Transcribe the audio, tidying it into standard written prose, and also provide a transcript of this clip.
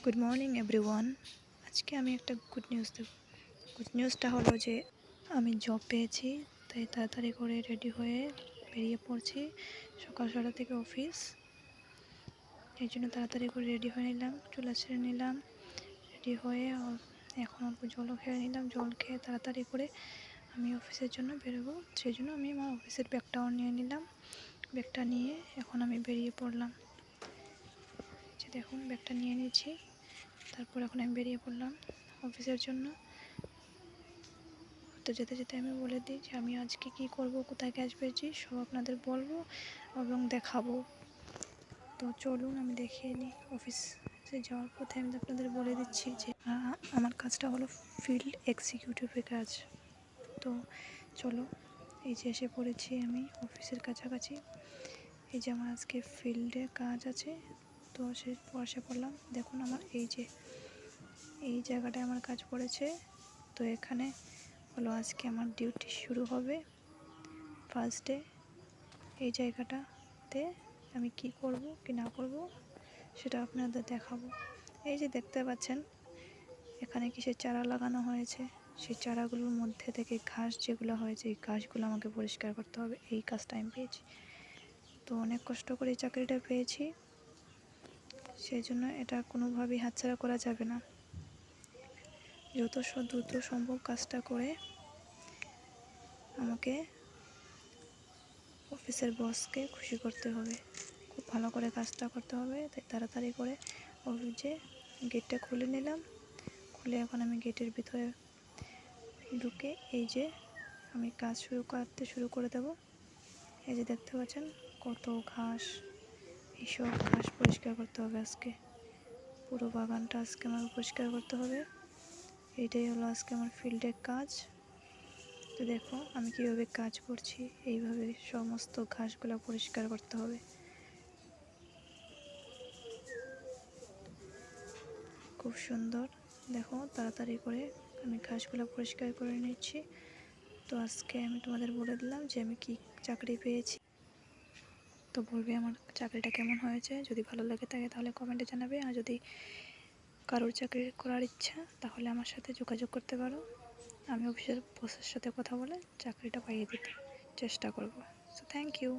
Good morning everyone. আজকে আমি একটা গুড নিউজ দেব। গুড নিউজটা হলো যে আমি জব পেয়েছি, তাই তাড়াতাড়ি করে রেডি হয়ে বেরিয়ে পড়ছি। সকাল 6টা থেকে অফিস, এই জন্য তাড়াতাড়ি করে রেডি হয়ে নিলাম, চুলা ছেড়ে নিলাম। রেডি হয়ে এখন অল্প জলও খেয়ে নিলাম। জল খেয়ে তাড়াতাড়ি করে আমি অফিসের জন্য বেরোবো, সেই জন্য আমি আমার অফিসের ব্যাগটাও নিয়ে নিলাম। ব্যাগটা নিয়ে এখন আমি বেরিয়ে পড়লাম। যে দেখুন, ব্যাগটা নিয়ে নিয়েছি। তারপর এখন আমি বেরিয়ে পড়লাম অফিসের জন্য। তো যেতে যেতে আমি বলে দিই যে আমি আজকে কী করব, কোথায় কাজ পেয়েছি, সব আপনাদের বলবো এবং দেখাবো। তো চলুন আমি দেখিয়ে নিই। অফিসে যাওয়ার পথে আমি আপনাদের বলে দিচ্ছি যে আমার কাজটা হলো ফিল্ড এক্সিকিউটিভের কাজ। তো চলো, এই যে এসে পড়েছি আমি অফিসের কাছাকাছি। এই যে আমার আজকে ফিল্ডে কাজ আছে, তো এসে পড়লাম। দেখুন আমার এই জায়গাটায় আমার কাজ পড়েছে। তো এখানে হলো আজকে আমার ডিউটি শুরু হবে ফার্স্ট ডে। এই জায়গাটাতে আমি কি করব কি না করব সেটা আপনাদের দেখাবো। এই যে দেখতে পাচ্ছেন, এখানে কিসের চারা লাগানো হয়েছে, সেই চারাগুলোর মধ্যে থেকে ঘাস যেগুলো হয়েছে, এই ঘাসগুলো আমাকে পরিষ্কার করতে হবে। এই কাজটা আমি পেয়েছি। তো অনেক কষ্ট করে এই চাকরিটা পেয়েছি, সেই জন্য এটা কোনোভাবেই হাতছাড়া করা যাবে না। যত দ্রুত সম্ভব কাজটা করে আমাকে অফিসের বসকে খুশি করতে হবে। খুব ভালো করে কাজটা করতে হবে, তাই তাড়াতাড়ি করে অফিসে গেটটা খুলে নিলাম। খুলে এখন আমি গেটের ভিতরে ঢুকে এই যে আমি কাজ করতে শুরু করে দেব। এই যে দেখতে পাচ্ছেন কত ঘাস, এইসব ঘাস পরিষ্কার করতে হবে আজকে। পুরো বাগানটা আজকে আমাকে পরিষ্কার করতে হবে। এইটাই হলো আজকে আমার ফিল্ডের কাজ। তো দেখো আমি কীভাবে কাজ করছি, এইভাবে সমস্ত ঘাসগুলো পরিষ্কার করতে হবে। খুব সুন্দর, দেখো তাড়াতাড়ি করে আমি ঘাসগুলো পরিষ্কার করে নিচ্ছি। তো আজকে আমি তোমাদের বলে দিলাম যে আমি কি চাকরি পেয়েছি। তো বলবে আমার চাকরিটা কেমন হয়েছে। যদি ভালো লাগে থাকে তাহলে কমেন্টে জানাবে। আর যদি কারোর চাকরি করার ইচ্ছা তাহলে আমার সাথে যোগাযোগ করতে পারো। আমি অফিসের বসের সাথে কথা বলে চাকরিটা পাইয়ে দিতে চেষ্টা করব। So thank you.